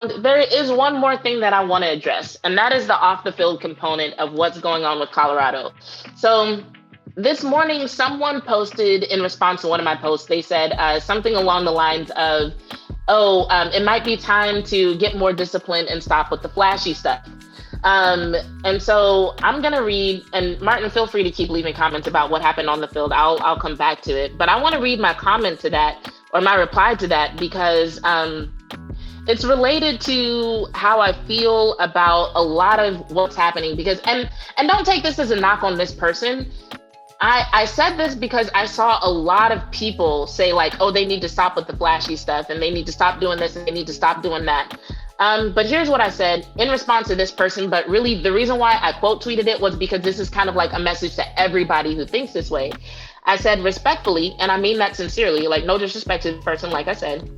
There is one more thing that I want to address, and that is the off the field component of what's going on with Colorado. So this morning, someone posted in response to one of my posts, they said something along the lines of, oh, it might be time to get more disciplined and stop with the flashy stuff. Um, and so I'm gonna read, and Martin, feel free to keep leaving comments about what happened on the field. I'll come back to it, but I want to read my comment to that, or my reply to that, because it's related to how I feel about a lot of what's happening. Because and don't take this as a knock on this person. I said this because I saw a lot of people say like, oh, they need to stop with the flashy stuff and they need to stop doing this and they need to stop doing that. But here's what I said in response to this person. But really, the reason why I quote tweeted it was because this is kind of like a message to everybody who thinks this way. I said respectfully, and I mean that sincerely, like no disrespect to the person, like I said,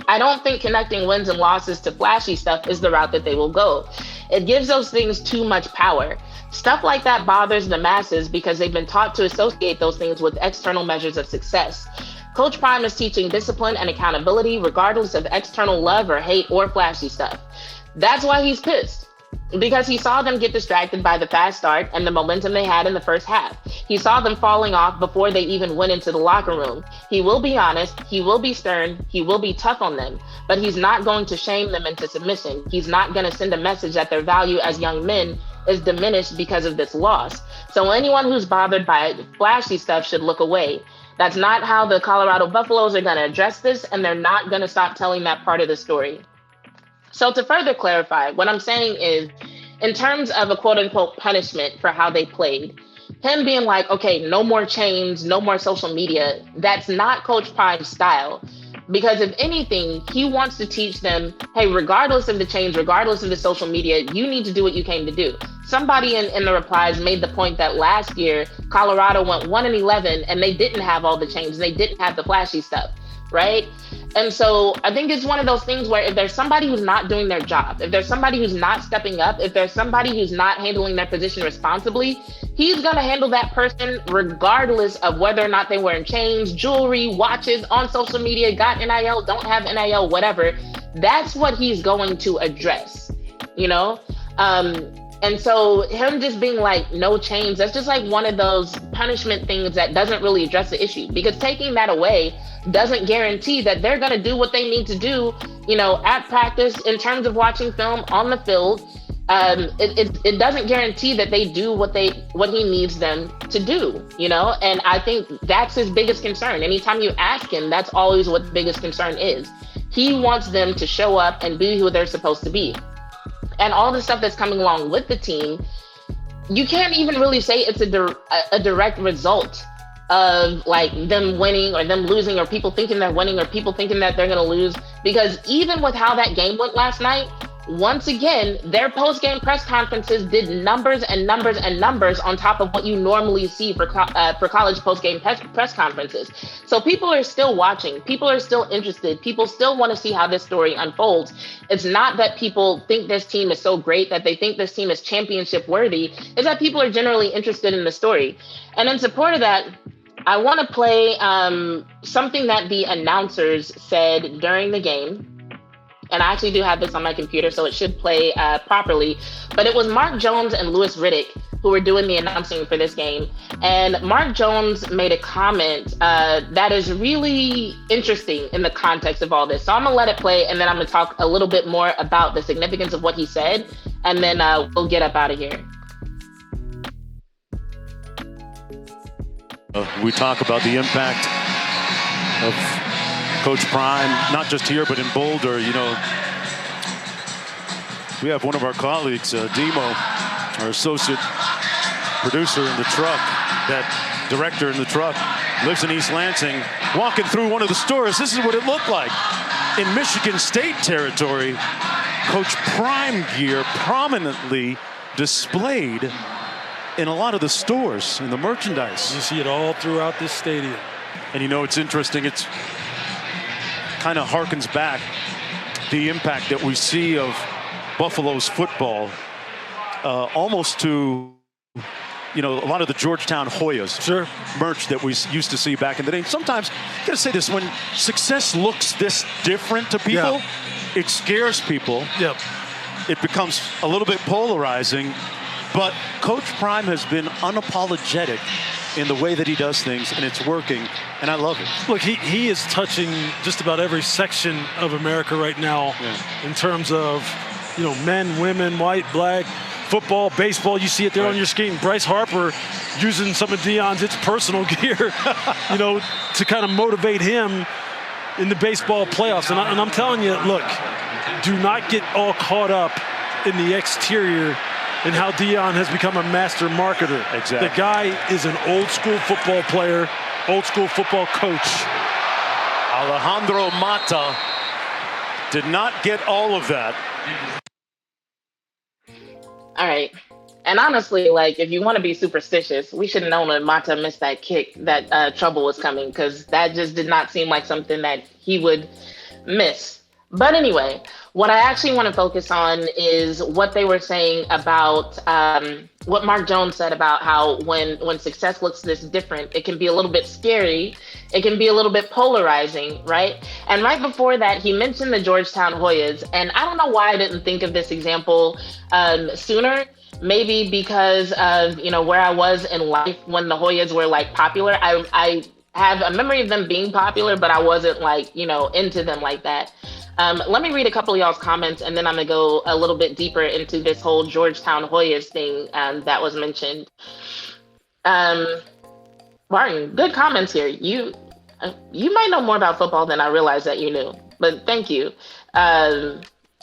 I don't think connecting wins and losses to flashy stuff is the route that they will go. It gives those things too much power. Stuff like that bothers the masses because they've been taught to associate those things with external measures of success. Coach Prime is teaching discipline and accountability regardless of external love or hate or flashy stuff. That's why he's pissed. Because he saw them get distracted by the fast start and the momentum they had in the first half. He saw them falling off before they even went into the locker room. He will be honest, he will be stern, he will be tough on them, but he's not going to shame them into submission. He's not going to send a message that their value as young men is diminished because of this loss. So anyone who's bothered by flashy stuff should look away. That's not how the Colorado Buffaloes are going to address this, and they're not going to stop telling that part of the story. So to further clarify, what I'm saying is, in terms of a quote unquote punishment for how they played, him being like, okay, no more chains, no more social media, that's not Coach Prime's style. Because if anything, he wants to teach them, hey, regardless of the change, regardless of the social media, you need to do what you came to do. Somebody in the replies made the point that last year, Colorado went 1-11 and they didn't have all the changes. They didn't have the flashy stuff, right? And so I think it's one of those things where if there's somebody who's not doing their job, if there's somebody who's not stepping up, if there's somebody who's not handling their position responsibly, he's going to handle that person regardless of whether or not they wearing chains, jewelry, watches, on social media, got NIL, don't have NIL, whatever. That's what he's going to address, you know? And so him just being like, no chains, that's just like one of those punishment things that doesn't really address the issue, because taking that away doesn't guarantee that they're going to do what they need to do, you know, at practice, in terms of watching film, on the field. It doesn't guarantee that they do what he needs them to do, you know? And I think that's his biggest concern. Anytime you ask him, that's always what the biggest concern is. He wants them to show up and be who they're supposed to be. And all the stuff that's coming along with the team, you can't even really say it's a direct result of like them winning or them losing, or people thinking they're winning or people thinking that they're going to lose. Because even with how that game went last night, once again, their post-game press conferences did numbers and numbers and numbers on top of what you normally see for college post-game press conferences. So people are still watching. People are still interested. People still want to see how this story unfolds. It's not that people think this team is so great, that they think this team is championship worthy. It's that people are generally interested in the story. And in support of that, I want to play something that the announcers said during the game. And I actually do have this on my computer, so it should play properly. But it was Mark Jones and Louis Riddick who were doing the announcing for this game. And Mark Jones made a comment that is really interesting in the context of all this. So I'm going to let it play, and then I'm going to talk a little bit more about the significance of what he said, and then we'll get up out of here. We talk about the impact of Coach Prime, not just here, but in Boulder. You know, we have one of our colleagues, Demo, our associate producer in the truck, that director in the truck, lives in East Lansing, walking through one of the stores. This is what it looked like. In Michigan State territory, Coach Prime gear prominently displayed in a lot of the stores, in the merchandise. You see it all throughout this stadium. And you know, it's interesting. It's kind of harkens back the impact that we see of Buffalo's football almost to a lot of the Georgetown Hoyas merch that we used to see back in the day. Sometimes, I gotta say this, when success looks this different to people, it scares people. Yep. It becomes a little bit polarizing, but Coach Prime has been unapologetic in the way that he does things, and it's working, and I love it. Look, he is touching just about every section of America right now in terms of, men, women, white, black, football, baseball. You see it there on your screen. Bryce Harper using some of Deion's personal gear, to kind of motivate him in the baseball playoffs. And I'm telling you, look, do not get all caught up in the exterior and how Deion has become a master marketer. Exactly. The guy is an old school football player, old school football coach. Alejandro Mata did not get all of that. All right. And honestly, if you want to be superstitious, we should have known when Mata missed that kick that trouble was coming, because that just did not seem like something that he would miss. But anyway, what I actually want to focus on is what they were saying about what Mark Jones said about how when success looks this different, it can be a little bit scary. It can be a little bit polarizing, right? And right before that, he mentioned the Georgetown Hoyas. And I don't know why I didn't think of this example sooner. Maybe because of, where I was in life when the Hoyas were popular. I have a memory of them being popular, but I wasn't into them like that. Let me read a couple of y'all's comments, and then I'm going to go a little bit deeper into this whole Georgetown Hoyas thing that was mentioned. Martin, good comments here. You might know more about football than I realized that you knew, but thank you.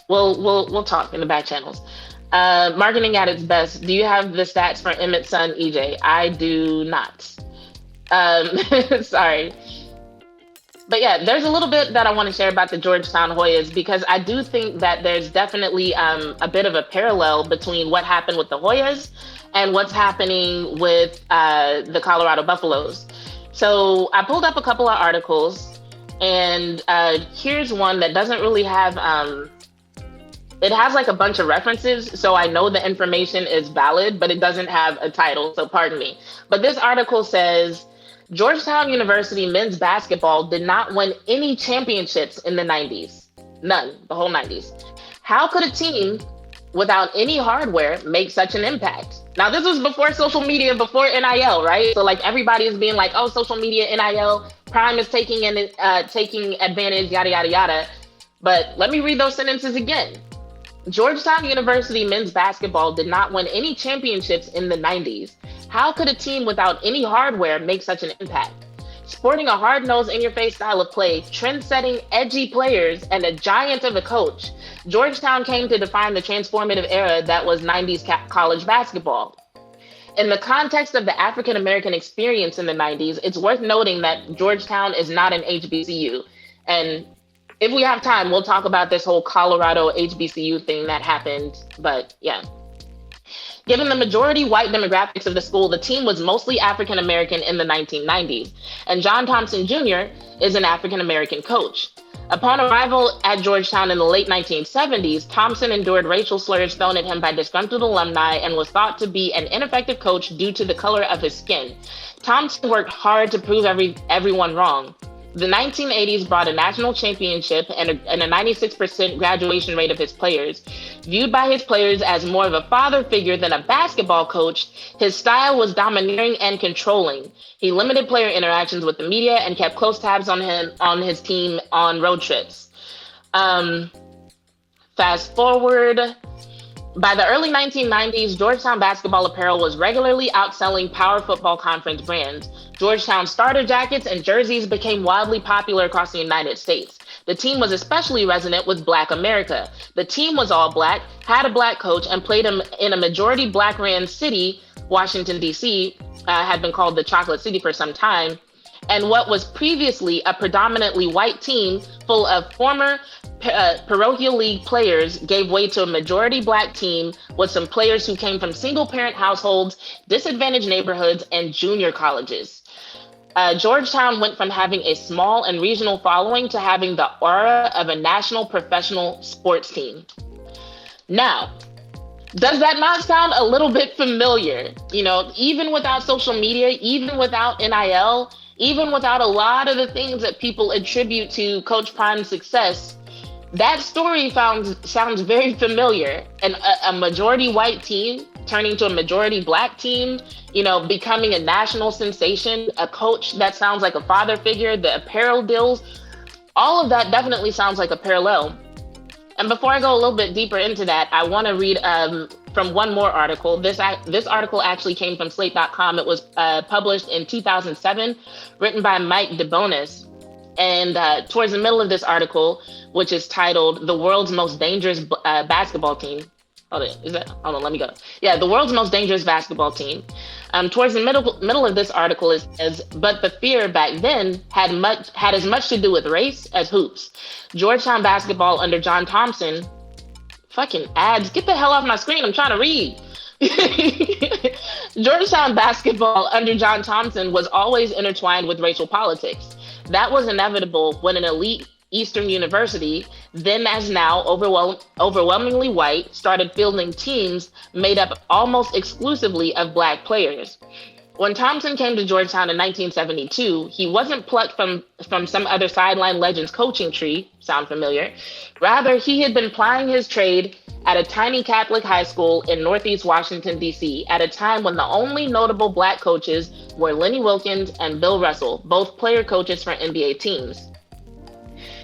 We'll talk in the back channels. Marketing at its best. Do you have the stats for Emmett's son, EJ? I do not. Sorry. But yeah, there's a little bit that I want to share about the Georgetown Hoyas, because I do think that there's definitely a bit of a parallel between what happened with the Hoyas and what's happening with the Colorado Buffaloes. So I pulled up a couple of articles, and here's one that doesn't really have, it has a bunch of references, so I know the information is valid, but it doesn't have a title, so pardon me. But this article says, Georgetown University men's basketball did not win any championships in the 90s. None, the whole 90s. How could a team without any hardware make such an impact? Now, this was before social media, before NIL, right? So everybody is being oh, social media, NIL, Prime is taking advantage, yada, yada, yada. But let me read those sentences again. Georgetown University men's basketball did not win any championships in the 90s. How could a team without any hardware make such an impact? Sporting a hard-nosed, in-your-face style of play, trend-setting, edgy players, and a giant of a coach, Georgetown came to define the transformative era that was 90s college basketball. In the context of the African-American experience in the 90s, it's worth noting that Georgetown is not an HBCU. And if we have time, we'll talk about this whole Colorado HBCU thing that happened. But yeah. Given the majority white demographics of the school, the team was mostly African-American in the 1990s. And John Thompson Jr. is an African-American coach. Upon arrival at Georgetown in the late 1970s, Thompson endured racial slurs thrown at him by disgruntled alumni and was thought to be an ineffective coach due to the color of his skin. Thompson worked hard to prove everyone wrong. The 1980s brought a national championship and a 96% graduation rate of his players. Viewed by his players as more of a father figure than a basketball coach, his style was domineering and controlling. He limited player interactions with the media and kept close tabs on his team on road trips. Fast forward. By the early 1990s, Georgetown basketball apparel was regularly outselling Power Football Conference brands. Georgetown starter jackets and jerseys became wildly popular across the United States. The team was especially resonant with Black America. The team was all Black, had a Black coach, and played in a majority Black-ran city. Washington, D.C. Had been called the Chocolate City for some time. And what was previously a predominantly white team full of former parochial league players gave way to a majority Black team with some players who came from single-parent households, disadvantaged neighborhoods, and junior colleges. Georgetown went from having a small and regional following to having the aura of a national professional sports team. Now, Does that not sound a little bit familiar? You know, even without social media, even without NIL, even without a lot of the things that people attribute to Coach Prime's success, that story sounds very familiar. And a majority white team turning to a majority black team, you know, becoming a national sensation, a coach that sounds like a father figure, the apparel deals, all of that definitely sounds like a parallel. And before I go a little bit deeper into that, I want to read from one more article. This article actually came from Slate.com. It was published in 2007, written by Mike DeBonis. And towards the middle of this article, which is titled "The World's Most Dangerous Basketball Team." Hold on, let me go. Yeah, the world's most dangerous basketball team. Towards the middle of this article, it says, but the fear back then had as much to do with race as hoops. Georgetown basketball under John Thompson, fucking ads, get the hell off my screen, I'm trying to read. Georgetown basketball under John Thompson was always intertwined with racial politics. That was inevitable when an elite Eastern University, then as now overwhelmingly white, started fielding teams made up almost exclusively of black players. When Thompson came to Georgetown in 1972, he wasn't plucked from some other sideline legend's coaching tree, sound familiar? Rather, he had been plying his trade at a tiny Catholic high school in Northeast Washington, D.C., at a time when the only notable black coaches were Lenny Wilkens and Bill Russell, both player coaches for NBA teams.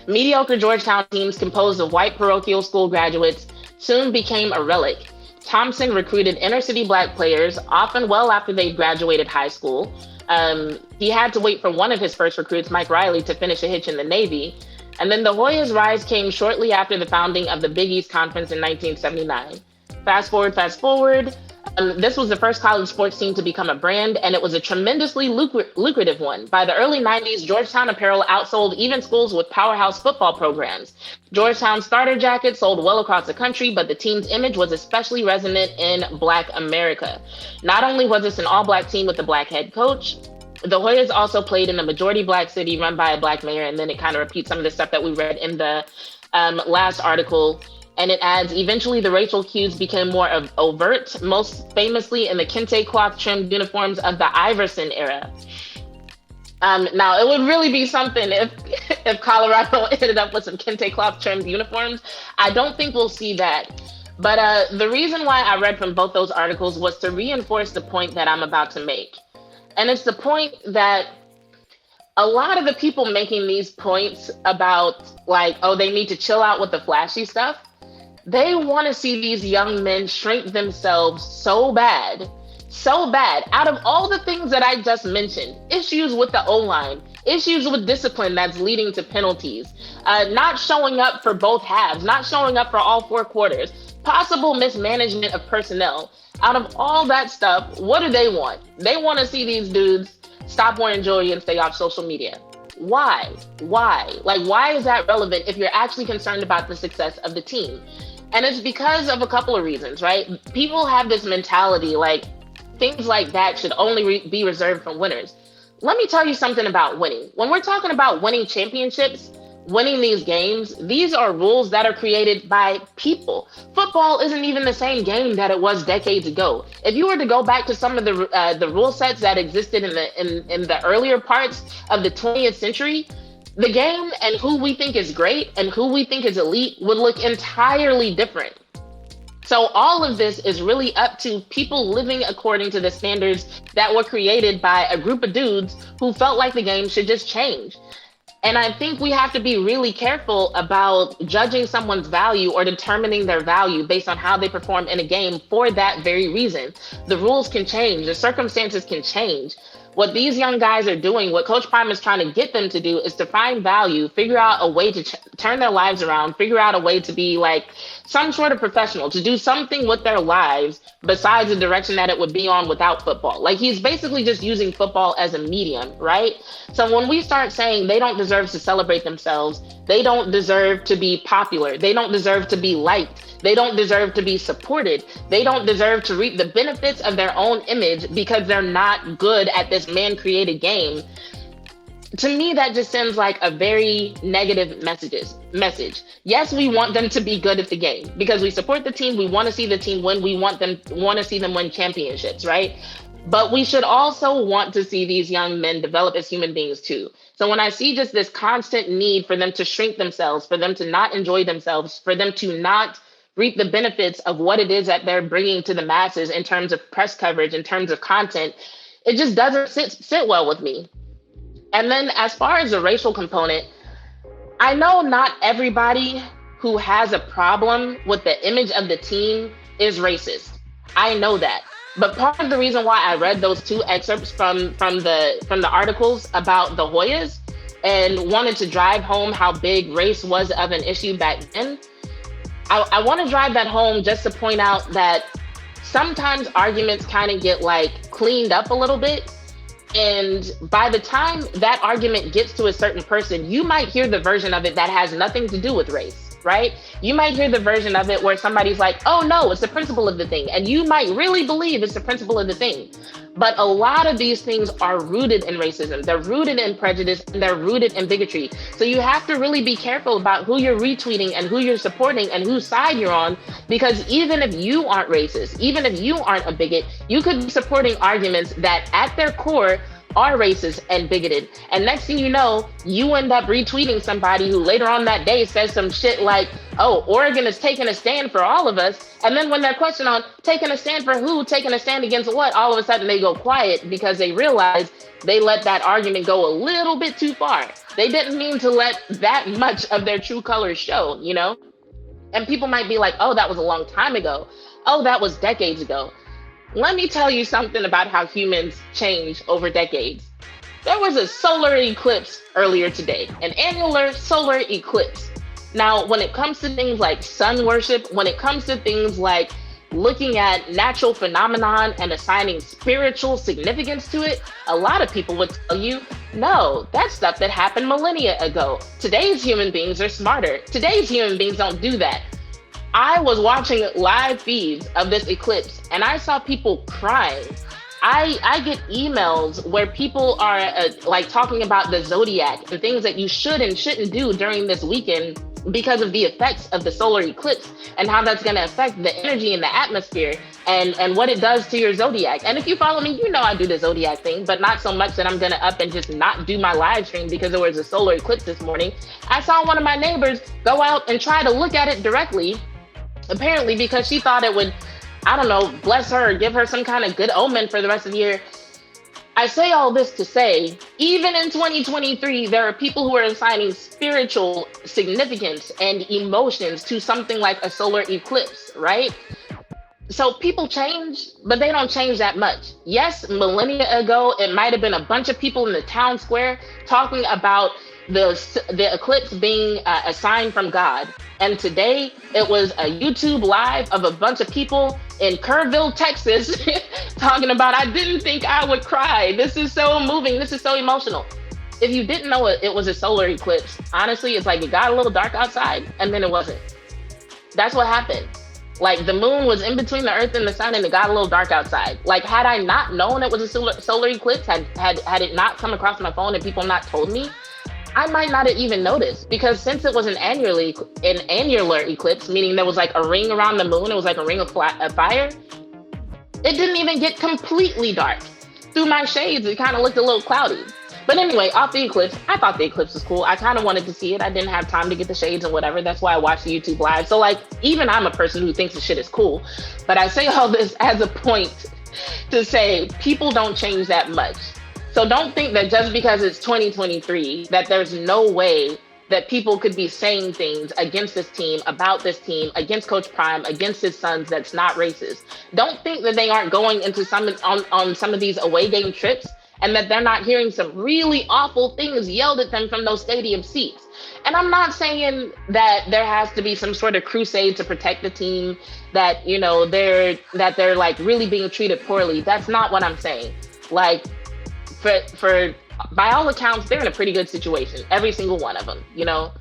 Mediocre Georgetown teams composed of white parochial school graduates soon became a relic. Thompson recruited inner-city black players, often well after they'd graduated high school. He had to wait for one of his first recruits, Mike Riley, to finish a hitch in the Navy. And then the Hoyas' rise came shortly after the founding of the Big East Conference in 1979. Fast forward. This was the first college sports team to become a brand, and it was a tremendously lucrative one. By the early 90s, Georgetown apparel outsold even schools with powerhouse football programs. Georgetown starter jackets sold well across the country, but the team's image was especially resonant in Black America. Not only was this an all-black team with a black head coach, the Hoyas also played in a majority black city run by a black mayor, and then it kind of repeats some of the stuff that we read in the last article. And it adds, eventually the racial cues became more overt, most famously in the kente cloth trimmed uniforms of the Iverson era. Now, it would really be something if Colorado ended up with some kente cloth trimmed uniforms. I don't think we'll see that. But the reason why I read from both those articles was to reinforce the point that I'm about to make. And it's the point that a lot of the people making these points about like, oh, they need to chill out with the flashy stuff, they want to see these young men shrink themselves so bad. Out of all the things that I just mentioned, issues with the O-line, issues with discipline that's leading to penalties, not showing up for both halves, not showing up for all four quarters, possible mismanagement of personnel. Out of all that stuff, what do they want? They want to see these dudes stop wearing jewelry and stay off social media. Why? Like, why is that relevant if you're actually concerned about the success of the team? And it's because of a couple of reasons, right? People have this mentality like things like that should only be reserved for winners. Let me tell you something about winning. When we're talking about winning championships, winning these games, these are rules that are created by people. Football isn't even the same game that it was decades ago. If you were to go back to some of the rule sets that existed in the earlier parts of the 20th century, the game and who we think is great and who we think is elite would look entirely different. So all of this is really up to people living according to the standards that were created by a group of dudes who felt like the game should just change. And I think we have to be really careful about judging someone's value or determining their value based on how they perform in a game for that very reason. The rules can change, the circumstances can change. What these young guys are doing, what Coach Prime is trying to get them to do is to find value, figure out a way to turn their lives around, figure out a way to be like some sort of professional, to do something with their lives besides the direction that it would be on without football. Like he's basically just using football as a medium, right? So when we start saying they don't deserve to celebrate themselves, they don't deserve to be popular, they don't deserve to be liked, they don't deserve to be supported, they don't deserve to reap the benefits of their own image because they're not good at this man-created game. To me, that just sends like a very negative message. Yes, we want them to be good at the game because we support the team. We want to see the team win. We want to see them win championships, right? But we should also want to see these young men develop as human beings too. So when I see just this constant need for them to shrink themselves, for them to not enjoy themselves, for them to not reap the benefits of what it is that they're bringing to the masses in terms of press coverage, in terms of content, it just doesn't sit well with me. And then as far as the racial component, I know not everybody who has a problem with the image of the team is racist. I know that. But part of the reason why I read those two excerpts from the articles about the Hoyas and wanted to drive home how big race was of an issue back then, I want to drive that home just to point out that sometimes arguments kind of get like cleaned up a little bit. And by the time that argument gets to a certain person, you might hear the version of it that has nothing to do with race, right? You might hear the version of it where somebody's like, oh no, it's the principle of the thing. And you might really believe it's the principle of the thing. But a lot of these things are rooted in racism. They're rooted in prejudice and they're rooted in bigotry. So you have to really be careful about who you're retweeting and who you're supporting and whose side you're on, because even if you aren't racist, even if you aren't a bigot, you could be supporting arguments that at their core are racist and bigoted. And next thing you know, you end up retweeting somebody who later on that day says some shit like, oh, Oregon is taking a stand for all of us. And then when they're questioned on taking a stand for who, taking a stand against what, all of a sudden they go quiet because they realize they let that argument go a little bit too far. They didn't mean to let that much of their true colors show, you know? And people might be like, oh, that was a long time ago. Oh, that was decades ago. Let me tell you something about how humans change over decades. There was a solar eclipse earlier today, an annular solar eclipse. Now, when it comes to things like sun worship, when it comes to things like looking at natural phenomenon and assigning spiritual significance to it, a lot of people would tell you, no, that's stuff that happened millennia ago. Today's human beings are smarter. Today's human beings don't do that. I was watching live feeds of this eclipse and I saw people crying. I get emails where people are like talking about the zodiac and things that you should and shouldn't do during this weekend because of the effects of the solar eclipse and how that's going to affect the energy in the atmosphere and what it does to your zodiac. And if you follow me, you know I do the zodiac thing, but not so much that I'm going to up and just not do my live stream because there was a solar eclipse this morning. I saw one of my neighbors go out and try to look at it directly, apparently because she thought it would, I don't know, bless her or give her some kind of good omen for the rest of the year. I say all this to say, even in 2023, there are people who are assigning spiritual significance and emotions to something like a solar eclipse, right? So people change, but they don't change that much. Yes, millennia ago, it might have been a bunch of people in the town square talking about the eclipse being a sign from God. And today it was a YouTube live of a bunch of people in Kerrville, Texas, talking about, I didn't think I would cry. This is so moving. This is so emotional. If you didn't know it was a solar eclipse, honestly, it's like it got a little dark outside and then it wasn't. That's what happened. Like the moon was in between the earth and the sun and it got a little dark outside. Like had I not known it was a solar eclipse, had it not come across my phone and people not told me, I might not have even noticed, because since it was an annular eclipse, meaning there was like a ring around the moon, it was like a ring of fire, it didn't even get completely dark. Through my shades, it kind of looked a little cloudy. But anyway, off the eclipse, I thought the eclipse was cool. I kind of wanted to see it. I didn't have time to get the shades and whatever. That's why I watched the YouTube live. So like, even I'm a person who thinks the shit is cool. But I say all this as a point to say people don't change that much. So don't think that just because it's 2023, that there's no way that people could be saying things against this team, about this team, against Coach Prime, against his sons that's not racist. Don't think that they aren't going into on some of these away game trips and that they're not hearing some really awful things yelled at them from those stadium seats. And I'm not saying that there has to be some sort of crusade to protect the team, that, you know, they're like really being treated poorly. That's not what I'm saying. Like, for by all accounts, they're in a pretty good situation. Every single one of them, you know.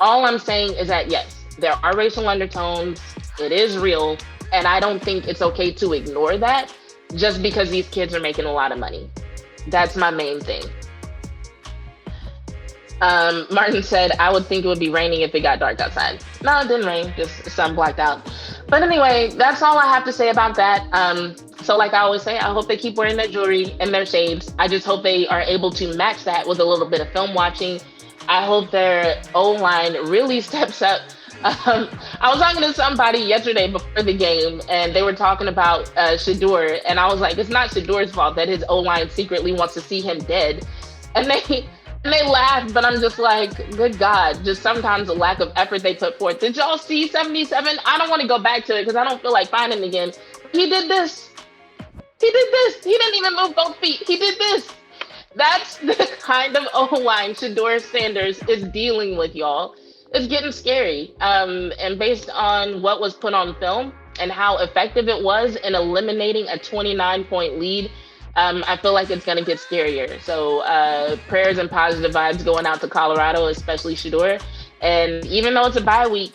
All I'm saying is that, yes, there are racial undertones. It is real. And I don't think it's okay to ignore that just because these kids are making a lot of money. That's my main thing. Martin said, I would think it would be raining if it got dark outside. No, it didn't rain, just the sun blacked out. But anyway, that's all I have to say about that. So like I always say, I hope they keep wearing their jewelry and their shades. I just hope they are able to match that with a little bit of film watching. I hope their O-line really steps up. I was talking to somebody yesterday before the game, and they were talking about Shedeur, and I was like, it's not Shedeur's fault that his O-line secretly wants to see him dead. And they laughed, but I'm just like, good God, just sometimes the lack of effort they put forth. Did y'all see 77? I don't want to go back to it because I don't feel like finding it again. He did this. He did this. He didn't even move both feet. He did this. That's the kind of O-line Shedeur Sanders is dealing with, y'all. It's getting scary. And based on what was put on film and how effective it was in eliminating a 29-point lead, I feel like it's going to get scarier. So prayers and positive vibes going out to Colorado, especially Shedeur. And even though it's a bye week,